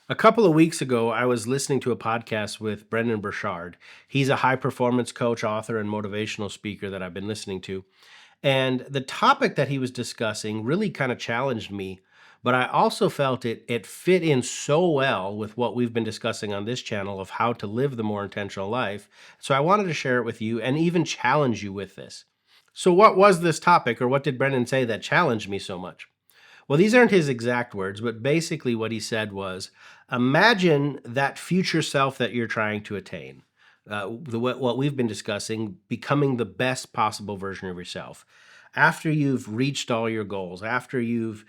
A couple of weeks ago, I was listening to a podcast with Brendan Burchard. He's a high performance coach, author, and motivational speaker that I've been listening to. And the topic that he was discussing really kind of challenged me, but I also felt it fit in so well with what we've been discussing on this channel of how to live the more intentional life. So I wanted to share it with you and even challenge you with this. So, what was this topic, or what did Brendan say that challenged me so much? Well, these aren't his exact words, but basically what he said was imagine that future self that you're trying to attain. What we've been discussing, becoming the best possible version of yourself. After you've reached all your goals, after you've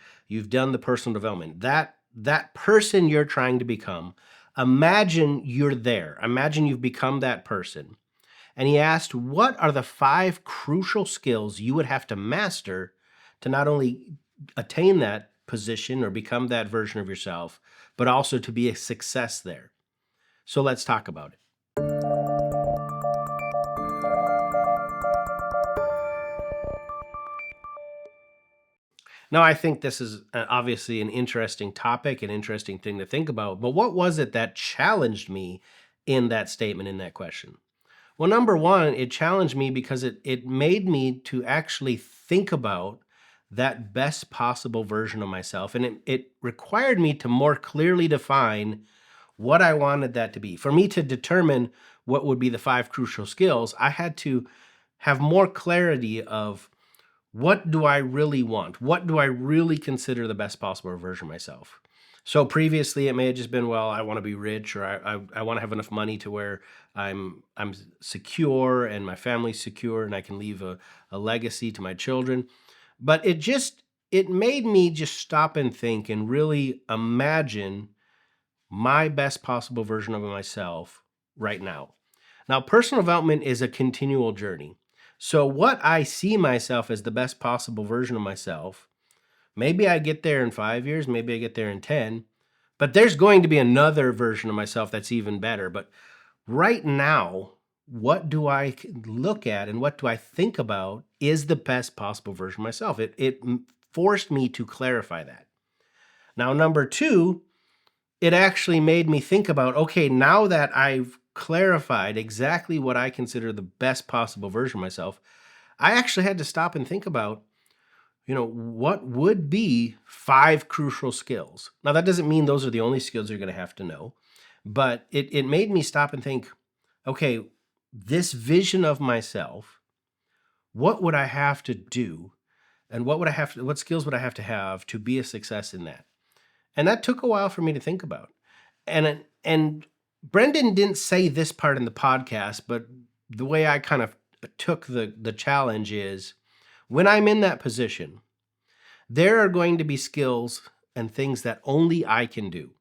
done the personal development, that person you're trying to become, imagine you're there. Imagine you've become that person. And he asked, what are the 5 crucial skills you would have to master to not only attain that position or become that version of yourself, but also to be a success there? So let's talk about it. Now, I think this is obviously an interesting topic, an interesting thing to think about. But what was it that challenged me in that statement, in that question? Well, number one, it challenged me because it made me to actually think about that best possible version of myself. And it required me to more clearly define what I wanted that to be. For me to determine what would be the 5 crucial skills, I had to have more clarity of what do I really want? What do I really consider the best possible version of myself? So previously, it may have just been, well, I want to be rich, or I want to have enough money to where I'm secure and my family's secure, and I can leave a legacy to my children. But it made me just stop and think and really imagine my best possible version of myself right now. Now, personal development is a continual journey. So, what I see myself as the best possible version of myself, maybe I get there in 5 years, maybe I get there in 10, but there's going to be another version of myself that's even better. But right now, what do I look at and what do I think about is the best possible version of myself? It forced me to clarify that. Now, number two, it actually made me think about, okay, now that I've clarified exactly what I consider the best possible version of myself, I actually had to stop and think about, what would be 5 crucial skills. Now, that doesn't mean those are the only skills you're going to have to know, but it made me stop and think, okay, this vision of myself, what would I have to do? And what skills would I have to be a success in that? And that took a while for me to think about. And Brendan didn't say this part in the podcast, but the way I kind of took the challenge is when I'm in that position, there are going to be skills and things that only I can do.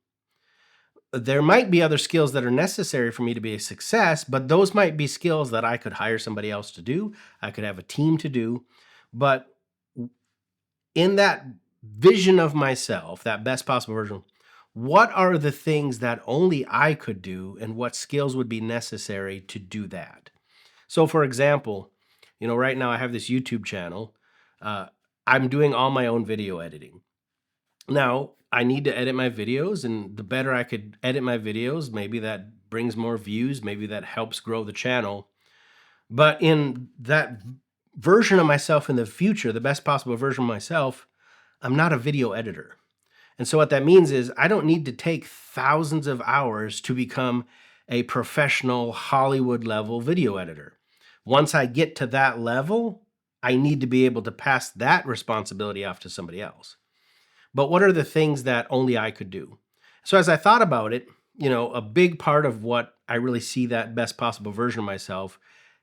There might be other skills that are necessary for me to be a success, but those might be skills that I could hire somebody else to do. I could have a team to do. But in that vision of myself, that best possible version, what are the things that only I could do and what skills would be necessary to do that? So, for example, right now I have this YouTube channel. Uh, I'm doing all my own video editing. Now, I need to edit my videos, and the better I could edit my videos, maybe that brings more views, maybe that helps grow the channel. But in that version of myself in the future, the best possible version of myself, I'm not a video editor. And so what that means is I don't need to take thousands of hours to become a professional Hollywood level video editor. Once I get to that level, I need to be able to pass that responsibility off to somebody else. But what are the things that only I could do? So as I thought about it, a big part of what I really see that best possible version of myself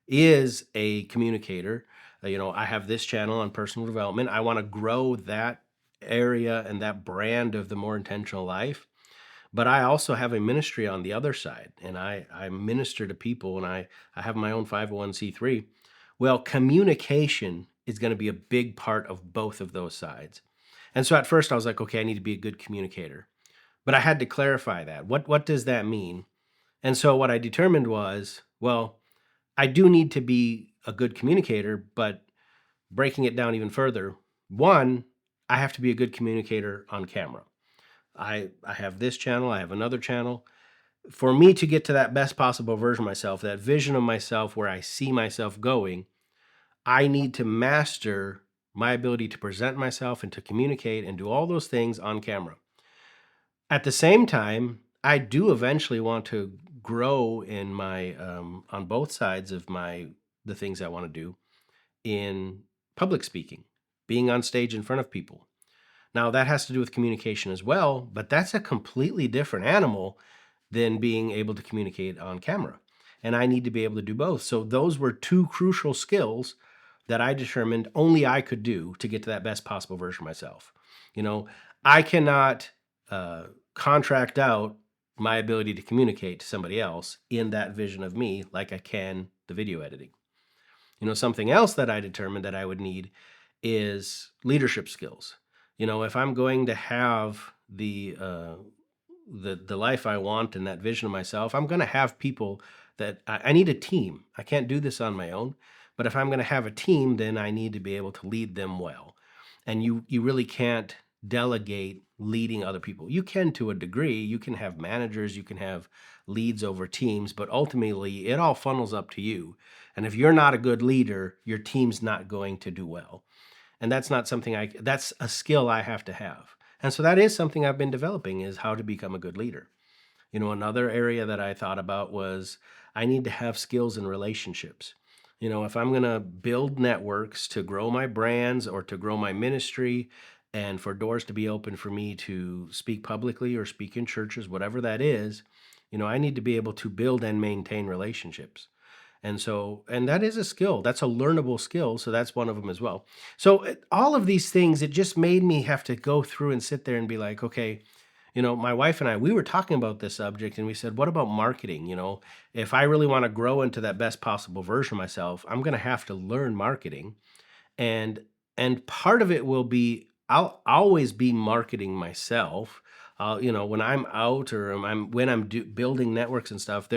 is a communicator. I have this channel on personal development. I want to grow that area and that brand of the more intentional life. But I also have a ministry on the other side, and I minister to people, and I have my own 501c3. Well, communication is going to be a big part of both of those sides. And so at first I was like, okay, I need to be a good communicator. But I had to clarify that. What does that mean? And so what I determined was, well, I do need to be a good communicator, but breaking it down even further, one, I have to be a good communicator on camera. I have this channel, I have another channel. For me to get to that best possible version of myself, that vision of myself where I see myself going, I need to master my ability to present myself and to communicate and do all those things on camera. At the same time, I do eventually want to grow in my on both sides of the things I want to do in public speaking, being on stage in front of people. Now, that has to do with communication as well, but that's a completely different animal than being able to communicate on camera. And I need to be able to do both. So, those were two crucial skills that I determined only I could do to get to that best possible version of myself. You know, I cannot uh, contract out my ability to communicate to somebody else in that vision of me like I can the video editing. Something else that I determined that I would need is leadership skills. If I'm going to have the life I want and that vision of myself, I'm going to have people that I need a team. I can't do this on my own, but if I'm going to have a team, then I need to be able to lead them well. And you really can't delegate leading other people. You can to a degree. You can have managers, you can have leads over teams, but ultimately it all funnels up to you. And if you're not a good leader, your team's not going to do well. And that's not something that's a skill I have to have. And so that is something I've been developing, is how to become a good leader. Another area that I thought about was I need to have skills in relationships. If I'm going to build networks to grow my brands or to grow my ministry and for doors to be open for me to speak publicly or speak in churches, whatever that is, I need to be able to build and maintain relationships. And that is a skill. That's a learnable skill. So that's one of them as well. So all of these things, it just made me have to go through and sit there and be like, okay, my wife and I, we were talking about this subject and we said, what about marketing? If I really want to grow into that best possible version of myself, I'm going to have to learn marketing. And part of it will be I'll always be marketing myself. When I'm out or when I'm building networks and stuff,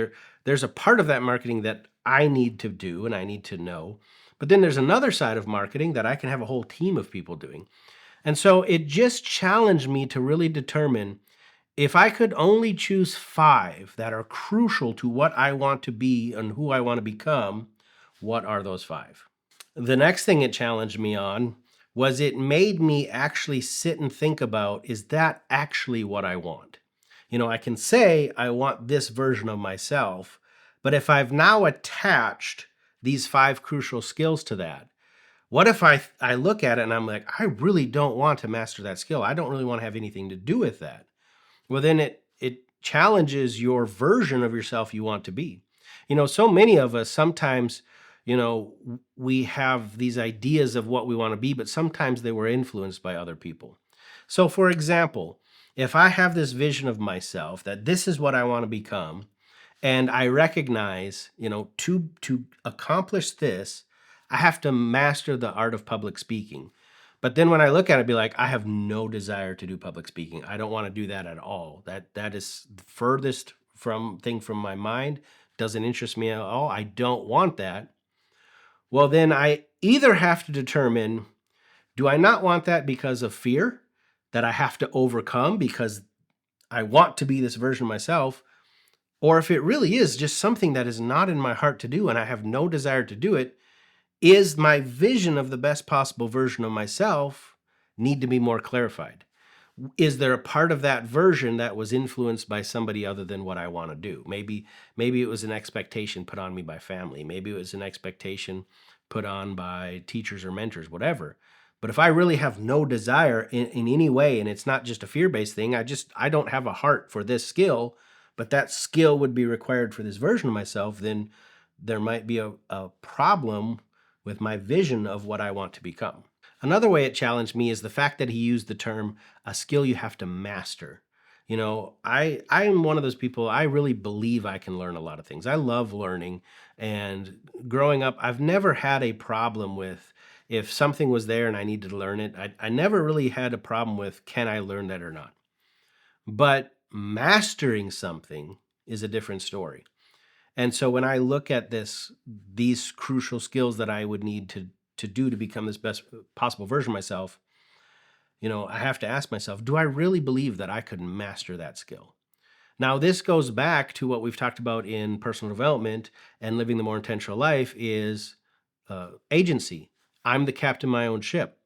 there's a part of that marketing that I need to do and I need to know. But then there's another side of marketing that I can have a whole team of people doing. And so it just challenged me to really determine, if I could only choose 5 that are crucial to what I want to be and who I want to become, what are those 5? The next thing it challenged me on was it made me actually sit and think about, is that actually what I want? I can say I want this version of myself, but if I've now attached these 5 crucial skills to that, what if I look at it and I'm like, I really don't want to master that skill. I don't really want to have anything to do with that. Well, then it challenges your version of yourself you want to be. So many of us sometimes, we have these ideas of what we want to be, but sometimes they were influenced by other people. So, for example, if I have this vision of myself that this is what I want to become, and I recognize, to accomplish this, I have to master the art of public speaking. But then when I look at it, be like, I have no desire to do public speaking. I don't want to do that at all. That is the furthest from my mind. Doesn't interest me at all. I don't want that. Well, then I either have to determine, do I not want that because of fear that I have to overcome because I want to be this version of myself? Or if it really is just something that is not in my heart to do and I have no desire to do it, is my vision of the best possible version of myself need to be more clarified? Is there a part of that version that was influenced by somebody other than what I want to do? Maybe it was an expectation put on me by family. Maybe it was an expectation put on by teachers or mentors, whatever. But if I really have no desire in any way, and it's not just a fear-based thing, I don't have a heart for this skill, but that skill would be required for this version of myself, then there might be a problem with my vision of what I want to become. Another way it challenged me is the fact that he used the term a skill you have to master. I'm one of those people, I really believe I can learn a lot of things. I love learning. And growing up, I've never had a problem with, if something was there and I needed to learn it, I never really had a problem with, can I learn that or not? But mastering something is a different story. And so when I look at these crucial skills that I would need to do to become this best possible version of myself, I have to ask myself, do I really believe that I could master that skill? Now, this goes back to what we've talked about in personal development and living the more intentional life is agency. I'm the captain of my own ship.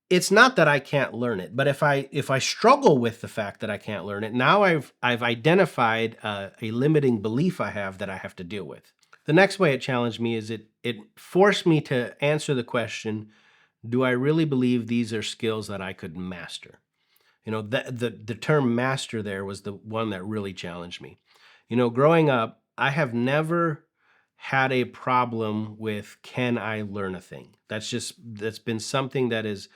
It's not that I can't learn it, but if I struggle with the fact that I can't learn it, now I've identified a limiting belief I have that I have to deal with. The next way it challenged me is it forced me to answer the question, do I really believe these are skills that I could master? The term master there was the one that really challenged me. Growing up, I have never had a problem with can I learn a thing. That's been something that's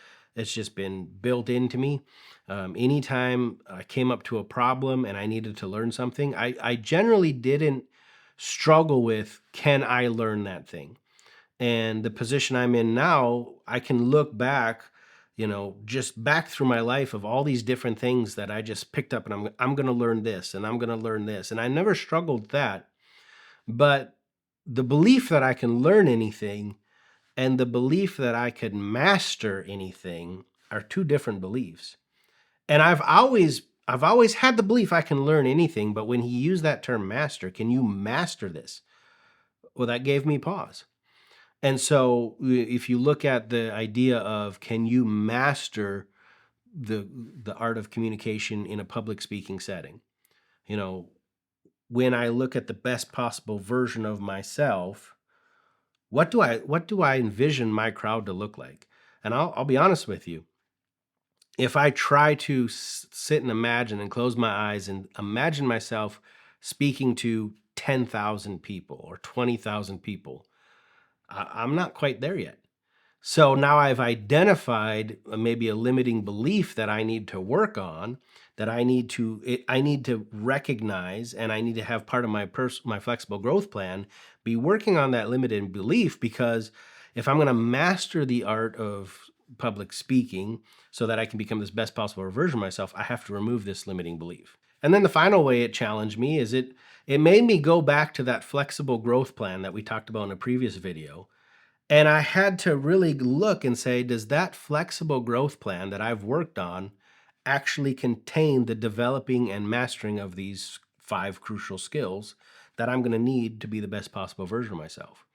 just been built into me. Anytime I came up to a problem and I needed to learn something, I generally didn't struggle with can I learn that thing. And the position I'm in now, I can look back, just back through my life of all these different things that I just picked up and I'm going to learn this and I'm going to learn this. And I never struggled with that. But the belief that I can learn anything and the belief that I could master anything are two different beliefs. And I've always had the belief I can learn anything, but when he used that term master, can you master this? Well, that gave me pause. And so if you look at the idea of can you master the art of communication in a public speaking setting, you know, when I look at the best possible version of myself, what do I envision my crowd to look like? And I'll be honest with you. If I try to sit and imagine and close my eyes and imagine myself speaking to 10,000 people or 20,000 people, I'm not quite there yet. So now I've identified maybe a limiting belief that I need to work on, that I need to recognize, and I need to have part of my flexible growth plan be working on that limiting belief, because if I'm going to master the art of public speaking so that I can become this best possible version of myself, I have to remove this limiting belief. And then the final way it challenged me is it made me go back to that flexible growth plan that we talked about in a previous video, and I had to really look and say, does that flexible growth plan that I've worked on actually contain the developing and mastering of these 5 crucial skills that I'm going to need to be the best possible version of myself?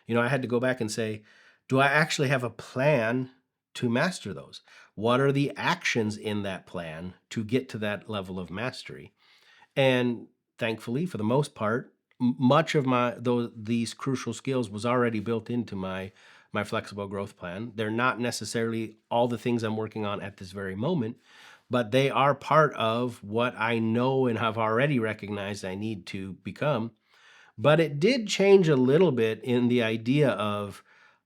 I had to go back and say, do I actually have a plan to master those? What are the actions in that plan to get to that level of mastery? And thankfully, for the most part, much of these crucial skills was already built into my flexible growth plan. They're not necessarily all the things I'm working on at this very moment, but they are part of what I know and have already recognized I need to become. But it did change a little bit in the idea of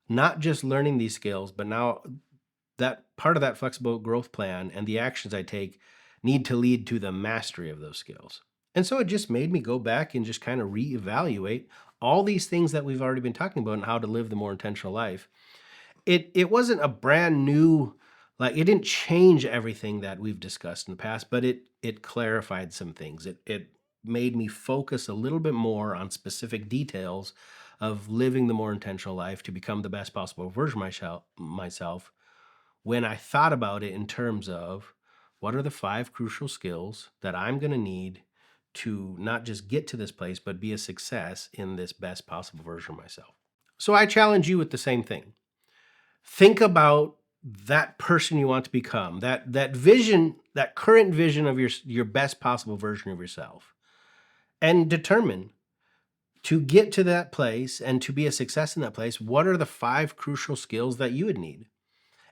not just learning these skills, but now that part of that flexible growth plan and the actions I take need to lead to the mastery of those skills. And so it just made me go back and just kind of reevaluate all these things that we've already been talking about and how to live the more intentional life. It wasn't a brand new, like it didn't change everything that we've discussed in the past, but it clarified some things. It made me focus a little bit more on specific details of living the more intentional life to become the best possible version of myself, when I thought about it in terms of what are the 5 crucial skills that I'm going to need to not just get to this place, but be a success in this best possible version of myself. So I challenge you with the same thing. Think about that person you want to become, that vision, that current vision of your best possible version of yourself, and determine to get to that place and to be a success in that place, what are the 5 crucial skills that you would need?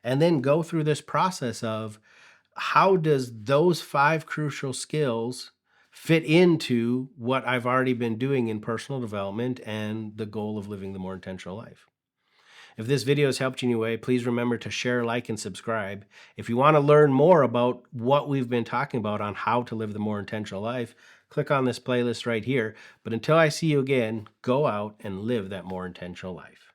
And then go through this process of how does those 5 crucial skills fit into what I've already been doing in personal development and the goal of living the more intentional life. If this video has helped you in any way, please remember to share, like, and subscribe. If you want to learn more about what we've been talking about on how to live the more intentional life, click on this playlist right here. But until I see you again, go out and live that more intentional life.